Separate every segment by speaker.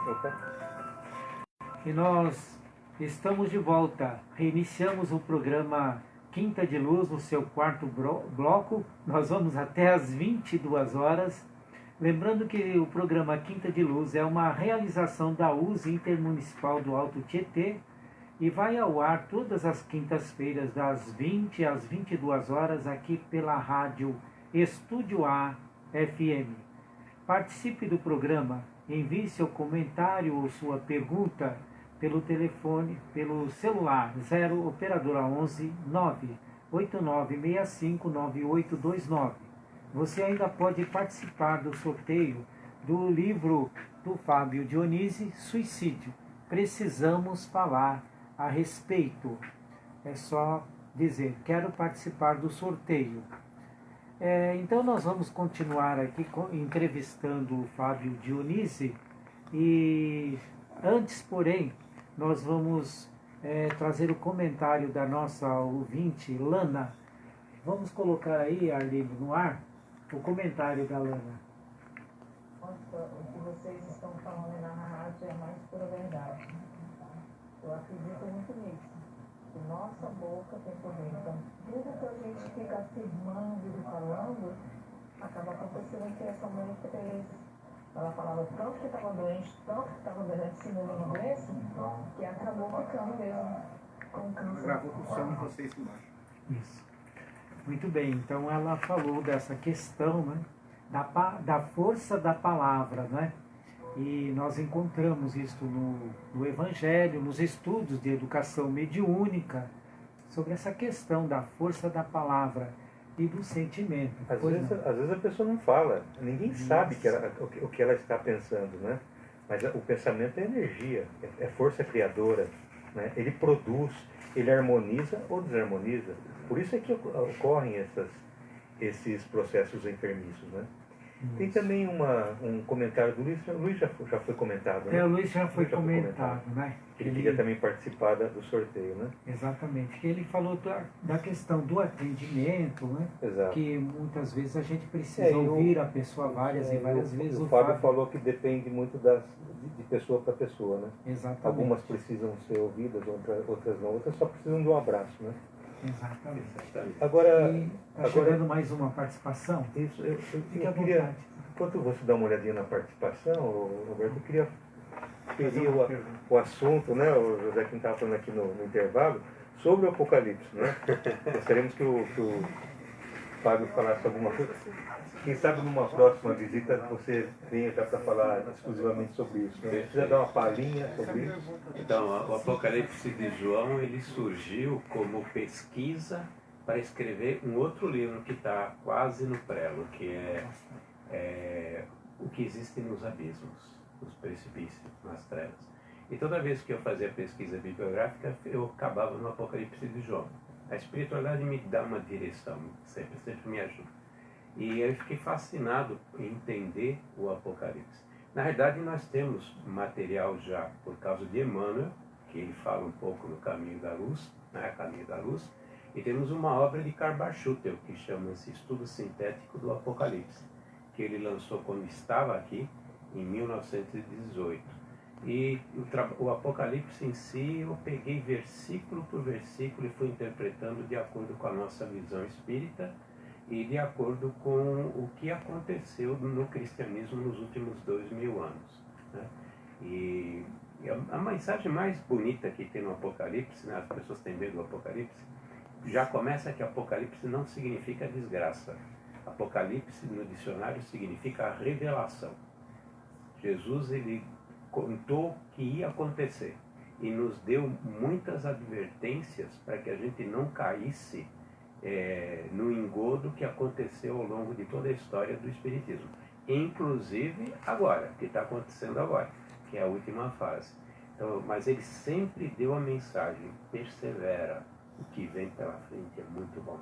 Speaker 1: Opa.
Speaker 2: E nós estamos de volta. Reiniciamos o programa Quinta de Luz no seu quarto bloco. Nós vamos até às 22 horas. Lembrando que o programa Quinta de Luz é uma realização da USE Intermunicipal do Alto Tietê e vai ao ar todas as quintas-feiras das 20 às 22 horas aqui pela rádio Estúdio A FM. Participe do programa, envie seu comentário ou sua pergunta pelo telefone, pelo celular 0 operadora 11 98965 9829. Você ainda pode participar do sorteio do livro do Fábio Dionísio, Suicídio. Precisamos falar a respeito. É só dizer, quero participar do sorteio. Então nós vamos continuar aqui entrevistando o Fábio Dionísio e antes, porém, nós vamos trazer o comentário da nossa ouvinte, Lana. Vamos colocar aí, Arlindo, no ar, o comentário da Lana.
Speaker 3: Nossa, o que vocês estão falando na rádio é a mais pura verdade. Eu acredito muito nisso. Que nossa boca tem poder. Então, tudo que a gente fica afirmando e falando, acaba acontecendo que essa mulher fez. Ela falava tanto que estava doente, simulando doença, que acabou ficando mesmo com câncer.
Speaker 1: Gravou com o som de vocês embaixo.
Speaker 2: Isso. Muito bem, então ela falou dessa questão, né, da força da palavra, né? E nós encontramos isso no Evangelho, nos estudos de educação mediúnica, sobre essa questão da força da palavra e do sentimento.
Speaker 4: Às vezes a pessoa não fala, ninguém sabe o que ela está pensando, né? Mas o pensamento é energia, é força criadora, né? Ele produz, ele harmoniza ou desarmoniza. Por isso é que ocorrem esses processos enfermiços, né? Tem também um comentário do Luiz. O Luiz já foi comentado, né?
Speaker 2: O Luiz já foi comentado, né?
Speaker 4: Ele queria também participar do sorteio, né?
Speaker 2: Exatamente. Ele falou da questão do atendimento, né?
Speaker 4: Exato.
Speaker 2: Que muitas vezes a gente precisa ouvir a pessoa várias vezes.
Speaker 4: O Fábio falou que depende muito de pessoa para pessoa, né?
Speaker 2: Exatamente.
Speaker 4: Algumas precisam ser ouvidas, outras não. Outras só precisam de um abraço, né?
Speaker 2: Exatamente.
Speaker 4: Agora,
Speaker 2: chegando mais uma participação.
Speaker 4: Isso, eu queria, enquanto você dá uma olhadinha na participação, Roberto, eu queria ferir o assunto, né? O José Quintal estava falando aqui no intervalo, sobre o Apocalipse, né? Gostaríamos que o Fábio falasse alguma coisa. Quem sabe numa próxima visita você venha já para falar exclusivamente sobre isso, né? Precisa dar uma palhinha sobre isso?
Speaker 5: Então, o Apocalipse de João, ele surgiu como pesquisa para escrever um outro livro que está quase no prelo, que é o que existe nos abismos, nos precipícios, nas trevas. E toda vez que eu fazia pesquisa bibliográfica, eu acabava no Apocalipse de João. A espiritualidade me dá uma direção, sempre me ajuda. E eu fiquei fascinado em entender o Apocalipse. Na verdade, nós temos material já por causa de Emmanuel, que ele fala um pouco no Caminho da Luz, né, Caminho da Luz, e temos uma obra de Karl Bartschutel, que chama-se Estudo Sintético do Apocalipse, que ele lançou quando estava aqui, em 1918. E o Apocalipse em si, eu peguei versículo por versículo e fui interpretando de acordo com a nossa visão espírita, e de acordo com o que aconteceu no cristianismo nos últimos 2000 anos. Né? E a mensagem mais bonita que tem no Apocalipse, né? As pessoas têm medo do Apocalipse, já começa que Apocalipse não significa desgraça. Apocalipse no dicionário significa a revelação. Jesus, ele contou que ia acontecer e nos deu muitas advertências para que a gente não caísse no engodo que aconteceu ao longo de toda a história do Espiritismo, inclusive agora, que está acontecendo agora, que é a última fase. Então, mas ele sempre deu a mensagem: persevera, o que vem pela frente é muito bom,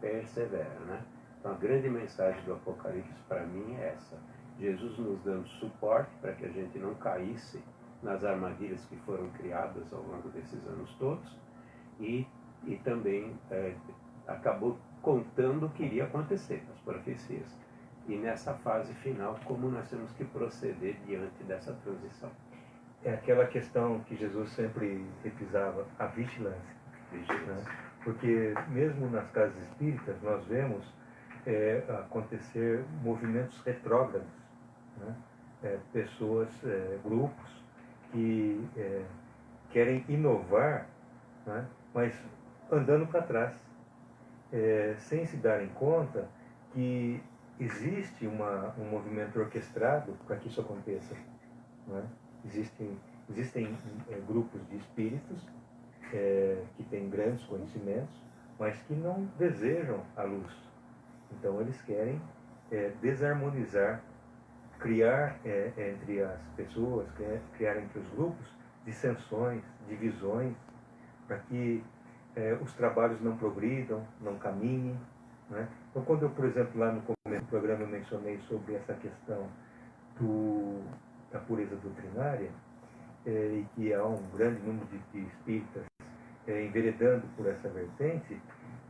Speaker 5: persevera, né? Então a grande mensagem do Apocalipse para mim é essa: Jesus nos dando suporte para que a gente não caísse nas armadilhas que foram criadas ao longo desses anos todos, e também acabou contando o que iria acontecer, as profecias. E nessa fase final, como nós temos que proceder diante dessa transição.
Speaker 4: é aquela questão que Jesus sempre repisava, a vigilância. Né? Porque mesmo nas casas espíritas nós vemos acontecer movimentos retrógrados, né? Pessoas, grupos que querem inovar, né? Mas andando para trás, sem se darem conta que existe um movimento orquestrado para que isso aconteça. Né? Existem grupos de espíritos que têm grandes conhecimentos, mas que não desejam a luz. Então eles querem desarmonizar, criar entre as pessoas, criar entre os grupos dissensões, divisões, para que os trabalhos não progridam, não caminhem. Né? Então, quando eu, por exemplo, lá no começo do programa eu mencionei sobre essa questão da pureza doutrinária, e que há um grande número de espíritas enveredando por essa vertente,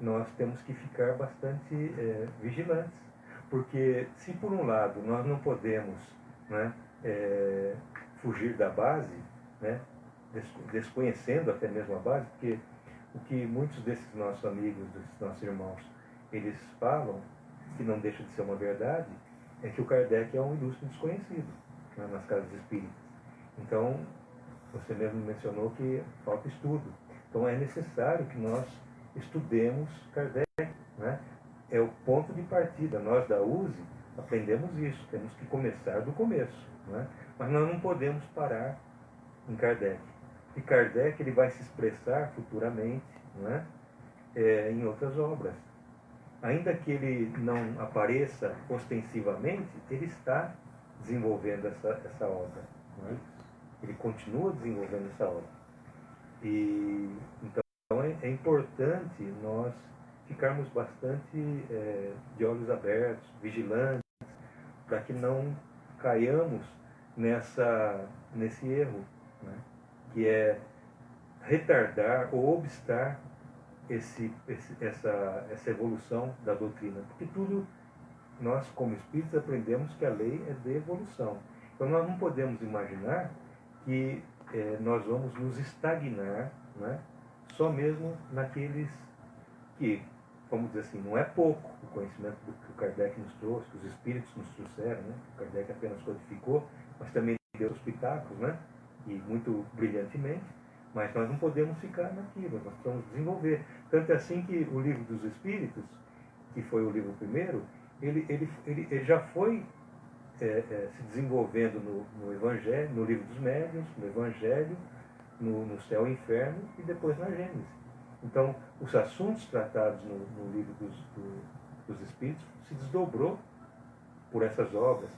Speaker 4: nós temos que ficar bastante vigilantes. Porque se por um lado nós não podemos, né, fugir da base, né, desconhecendo até mesmo a base, porque o que muitos desses nossos amigos, desses nossos irmãos, eles falam, que não deixa de ser uma verdade, é que o Kardec é um ilustre desconhecido, né, nas casas espíritas. Então, você mesmo mencionou que falta estudo. Então é necessário que nós estudemos Kardec, né? É o ponto de partida. Nós da USE aprendemos isso, temos que começar do começo, né? Mas nós não podemos parar em Kardec. E Kardec ele vai se expressar futuramente, né? Em outras obras. Ainda que ele não apareça ostensivamente, ele está desenvolvendo essa obra. Né? Ele continua desenvolvendo essa obra. E então é importante nós ficarmos bastante de olhos abertos, vigilantes, para que não caiamos nesse erro, né? Que é retardar ou obstar essa evolução da doutrina. Porque tudo, nós como espíritos aprendemos que a lei é de evolução. Então nós não podemos imaginar que nós vamos nos estagnar, né, só mesmo naqueles que, vamos dizer assim, não é pouco o conhecimento que o Kardec nos trouxe, que os espíritos nos trouxeram, né? O Kardec apenas codificou, mas também deu os pitacos, né? E muito brilhantemente, mas nós não podemos ficar naquilo, nós precisamos desenvolver. Tanto é assim que o Livro dos Espíritos, que foi o livro primeiro, ele já foi se desenvolvendo no Evangelho, no Livro dos Médiuns, no Evangelho, no Céu e Inferno e depois na Gênesis. Então, os assuntos tratados no Livro dos Espíritos se desdobrou por essas obras.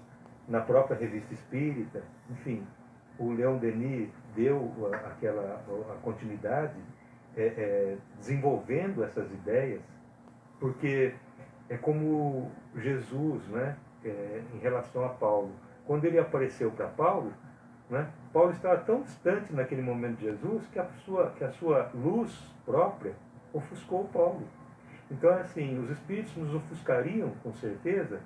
Speaker 4: Na própria Revista Espírita, enfim, o Leon Denis deu a continuidade desenvolvendo essas ideias, porque é como Jesus, né, em relação a Paulo. Quando ele apareceu para Paulo, né, Paulo estava tão distante naquele momento de Jesus que a sua luz própria ofuscou Paulo. Então, assim, os espíritos nos ofuscariam, com certeza,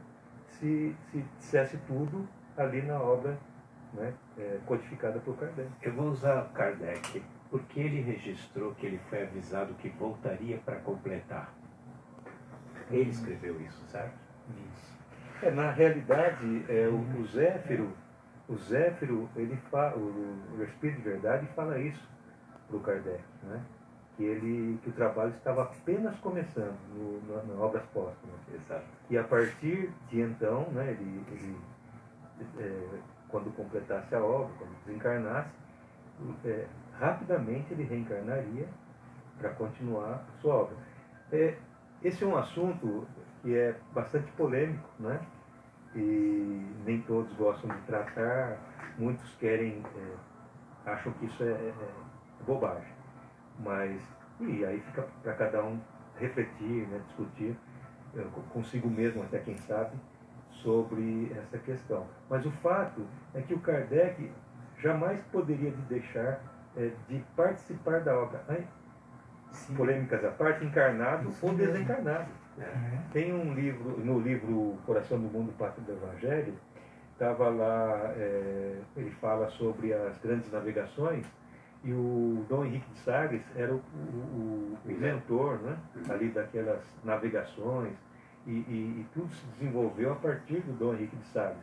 Speaker 4: se dissesse tudo ali na obra, né, codificada por Kardec.
Speaker 5: Eu vou usar Kardec, porque ele registrou que ele foi avisado que voltaria para completar. Ele escreveu isso, certo?
Speaker 4: Isso. Na realidade, o Zéfiro, ele fala, o Espírito de Verdade fala isso para o Kardec, né? Que o trabalho estava apenas começando na Obras Póstumas.
Speaker 5: Exato.
Speaker 4: E a partir de então, né, ele quando completasse a obra, quando desencarnasse, rapidamente ele reencarnaria para continuar a sua obra. Esse é um assunto que é bastante polêmico, né? E nem todos gostam de tratar, muitos acham que isso é bobagem. E aí fica para cada um refletir, né, discutir consigo mesmo, até quem sabe, sobre essa questão. Mas o fato é que o Kardec jamais poderia deixar de participar da obra. Sim. Polêmicas à parte, encarnado ou desencarnado. Tem um livro, no livro Coração do Mundo, Pátria do Evangelho, estava lá, ele fala sobre as grandes navegações, e o Dom Henrique de Sagres era o inventor, né, ali daquelas navegações, e tudo se desenvolveu a partir do Dom Henrique de Sagres.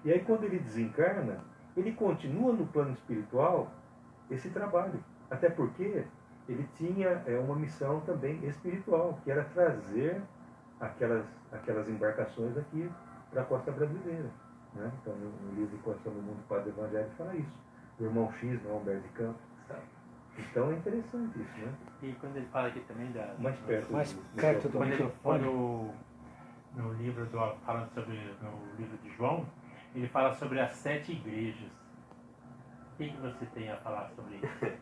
Speaker 4: E aí quando ele desencarna, ele continua no plano espiritual esse trabalho, até porque ele tinha uma missão também espiritual, que era trazer aquelas embarcações aqui para a costa brasileira. Né? Então, no livro Condição do Mundo, o Padre Evangelho fala isso. O irmão X, né, Humberto de Campos. Então é interessante isso, né?
Speaker 1: E quando ele fala aqui também da...
Speaker 4: Mais perto
Speaker 2: do
Speaker 1: quando ele
Speaker 2: microfone.
Speaker 1: no livro falando sobre no livro de João, ele fala sobre as 7 igrejas. O que você tem a falar sobre isso?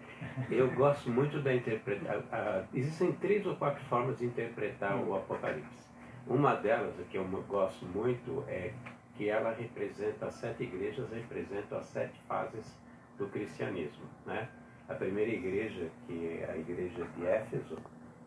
Speaker 5: Eu gosto muito da interpretação. Existem 3 ou 4 formas de interpretar o Apocalipse. Uma delas, que eu gosto muito, é que ela representa, as 7 igrejas representam as 7 fases do cristianismo. Né? A primeira igreja, que é a igreja de Éfeso,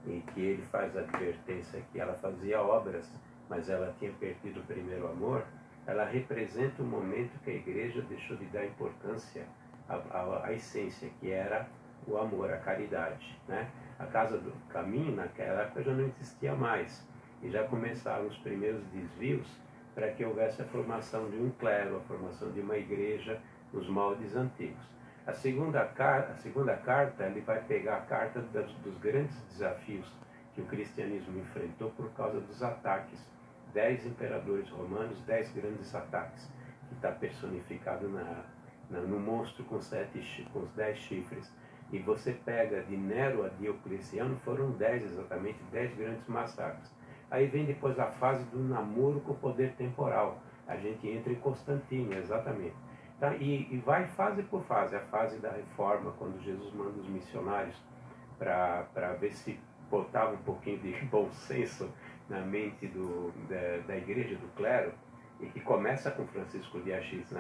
Speaker 5: em que ele faz a advertência que ela fazia obras, mas ela tinha perdido o primeiro amor, ela representa o momento que a igreja deixou de dar importância à essência, que era o amor, a caridade. Né? A Casa do Caminho, naquela época, já não existia mais, e já começaram os primeiros desvios para que houvesse a formação de um clero, a formação de uma igreja nos moldes antigos. A segunda carta, ele vai pegar a carta dos grandes desafios que o cristianismo enfrentou por causa dos ataques. 10 imperadores romanos, 10 grandes ataques, que está personificado no monstro com os 10 chifres. E você pega de Nero a Diocleciano, foram 10 exatamente, 10 grandes massacres. Aí vem depois a fase do namoro com o poder temporal. A gente entra em Constantino, exatamente. Tá? E vai fase por fase. A fase da reforma, quando Jesus manda os missionários para ver se botava um pouquinho de bom senso na mente da igreja, do clero, e que começa com Francisco de Assis,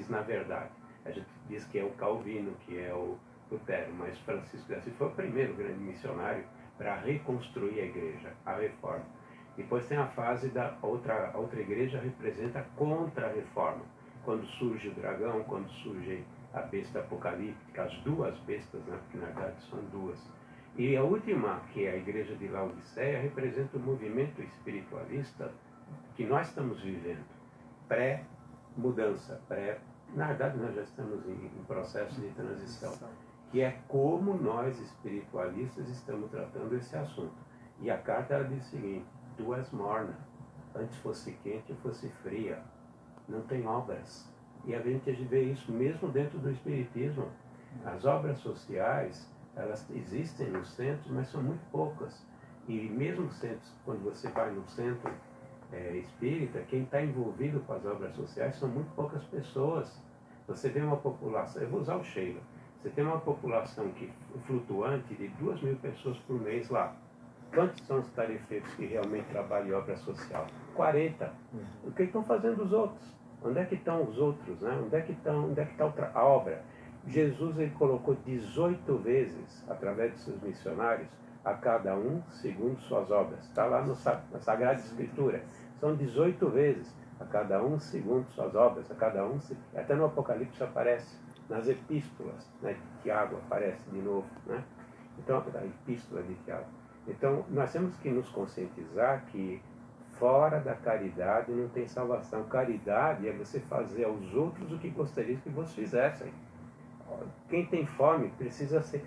Speaker 5: na verdade. A gente diz que é o Calvino, que é o Lutero, mas Francisco de Assis foi o primeiro grande missionário para reconstruir a igreja, a reforma. Depois tem a fase da outra igreja, representa contra a reforma. Quando surge o dragão, quando surge a besta apocalíptica, as 2 bestas, né? Porque na verdade são 2. E a última, que é a igreja de Laodiceia, representa o movimento espiritualista que nós estamos vivendo, pré-mudança, na verdade nós já estamos em processo de transição, que é como nós espiritualistas estamos tratando esse assunto. E a carta ela diz o seguinte: tu és morna, antes fosse quente ou fosse fria, não tem obras. E a gente vê isso mesmo dentro do espiritismo. As obras sociais, elas existem nos centros, mas são muito poucas. E mesmo centros, quando você vai no centro espírita, quem está envolvido com as obras sociais são muito poucas pessoas. Você vê uma população, eu vou usar o Sheila, você tem uma população flutuante de 2.000 pessoas por mês lá. Quantos são os tarefeiros que realmente trabalham em obra social? 40. O que estão fazendo os outros? Onde é que estão os outros? Né? Onde é que está a obra? Jesus ele colocou 18 vezes, através de seus missionários, a cada um segundo suas obras. Está lá na Sagrada Escritura. São 18 vezes, a cada um segundo suas obras, a cada um... Até no Apocalipse aparece, nas epístolas, né? Tiago aparece de novo, né? Então, a epístola de Tiago. Então, nós temos que nos conscientizar que fora da caridade não tem salvação. Caridade é você fazer aos outros o que gostaria que vocês fizessem. Quem tem fome precisa ser...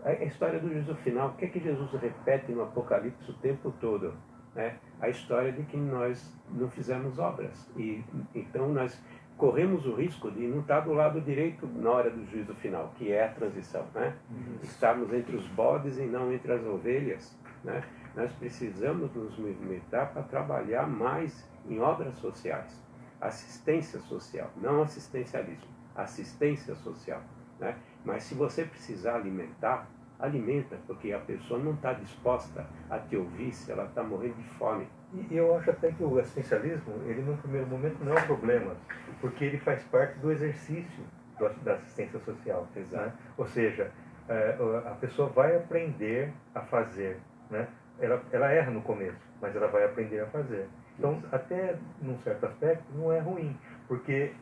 Speaker 5: A história do juízo final, o que é que Jesus repete no Apocalipse o tempo todo? Né? A história de que nós não fizemos obras. E então nós corremos o risco de não estar do lado direito na hora do juízo final, que é a transição. Né? Estarmos entre os bodes e não entre as ovelhas. Né? Nós precisamos nos movimentar para trabalhar mais em obras sociais. Assistência social, não assistencialismo. Assistência social. Né? Mas se você precisar alimentar, alimenta, porque a pessoa não está disposta a te ouvir se ela está morrendo de fome.
Speaker 4: E eu acho até que o assistencialismo, ele no primeiro momento não é um problema, porque ele faz parte do exercício da assistência social.
Speaker 5: Exato.
Speaker 4: Né? Ou seja, a pessoa vai aprender a fazer. Né? Ela erra no começo, mas ela vai aprender a fazer. Então, até num certo aspecto, não é ruim, porque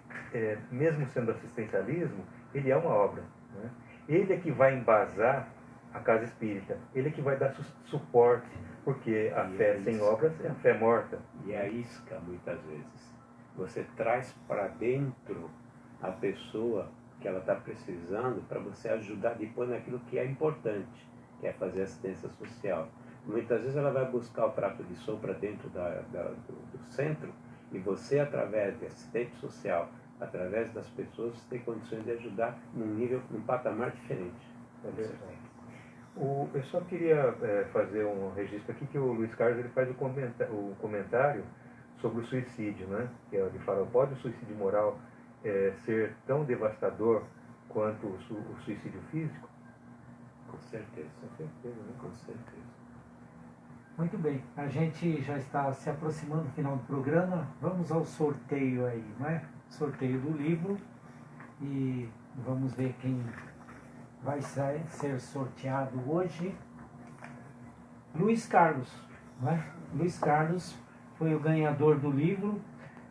Speaker 4: mesmo sendo assistencialismo, ele é uma obra. Né? Ele é que vai embasar a casa espírita, ele é que vai dar suporte, porque a fé sem obras é a fé morta.
Speaker 5: E a isca, muitas vezes. Você traz para dentro a pessoa que ela está precisando para você ajudar depois naquilo que é importante, que é fazer assistência social. Muitas vezes ela vai buscar o trato de sopa dentro do centro e você, através de assistente social, através das pessoas, tem condições de ajudar num patamar diferente.
Speaker 4: É verdade. Eu só queria fazer um registro aqui que o Luiz Carlos ele faz o comentário sobre o suicídio, né? Ele fala, pode o suicídio moral ser tão devastador quanto o suicídio físico?
Speaker 5: Com certeza.
Speaker 4: Com certeza, né?
Speaker 5: Com certeza.
Speaker 2: Muito bem, a gente já está se aproximando do final do programa. Vamos ao sorteio aí, não é? Sorteio do livro e vamos ver quem vai ser sorteado hoje. Luiz Carlos, não é? Luiz Carlos foi o ganhador do livro.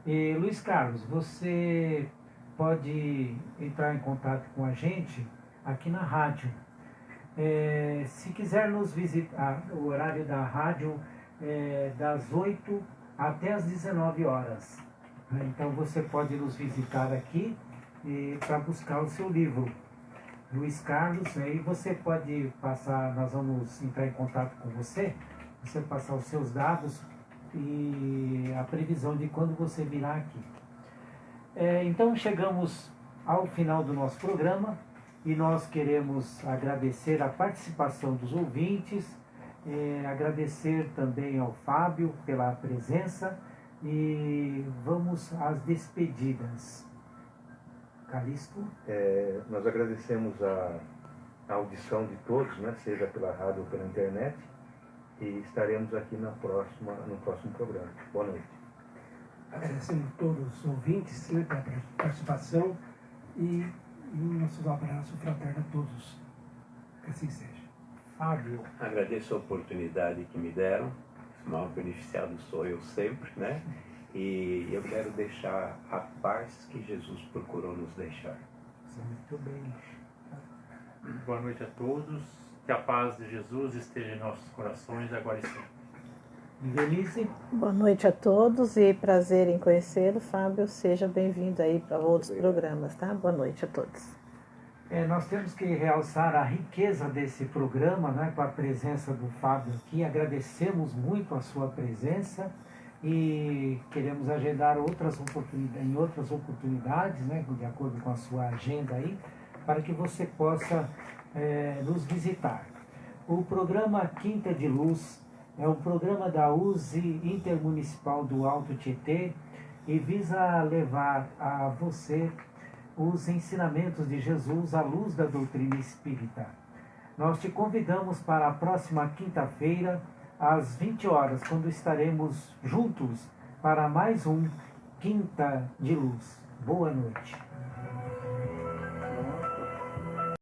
Speaker 2: E, Luiz Carlos, você pode entrar em contato com a gente aqui na rádio. Se quiser nos visitar, o horário da rádio é das 8 até as 19 horas. Então você pode nos visitar aqui para buscar o seu livro. Luiz Carlos, aí você pode passar, nós vamos entrar em contato com você passar os seus dados e a previsão de quando você virá aqui. Então chegamos ao final do nosso programa e nós queremos agradecer a participação dos ouvintes, agradecer também ao Fábio pela presença e vamos às despedidas. Calixto?
Speaker 4: Nós agradecemos a audição de todos, né, seja pela rádio ou pela internet, e estaremos aqui no próximo programa. Boa noite.
Speaker 6: Agradecemos a todos os ouvintes, né, pela participação e um nosso abraço fraterno a todos. Que assim seja.
Speaker 2: Fábio.
Speaker 5: Agradeço a oportunidade que me deram. O maior beneficiado sou eu sempre, né? E eu quero deixar a paz que Jesus procurou nos deixar.
Speaker 2: Muito bem.
Speaker 1: Boa noite a todos. Que a paz de Jesus esteja em nossos corações agora e sempre.
Speaker 2: Denise?
Speaker 3: Boa noite a todos e prazer em conhecê-lo, Fábio. Seja bem-vindo aí para outros programas, tá? Boa noite a todos.
Speaker 2: Nós temos que realçar a riqueza desse programa, né, com a presença do Fábio aqui. Agradecemos muito a sua presença e queremos agendar em outras oportunidades, né, de acordo com a sua agenda aí, para que você possa nos visitar. O programa Quinta de Luz é um programa da USE Intermunicipal do Alto Tietê e visa levar a você os ensinamentos de Jesus à luz da doutrina espírita. Nós te convidamos para a próxima quinta-feira, às 20 horas, quando estaremos juntos para mais um Quinta de Luz. Boa noite.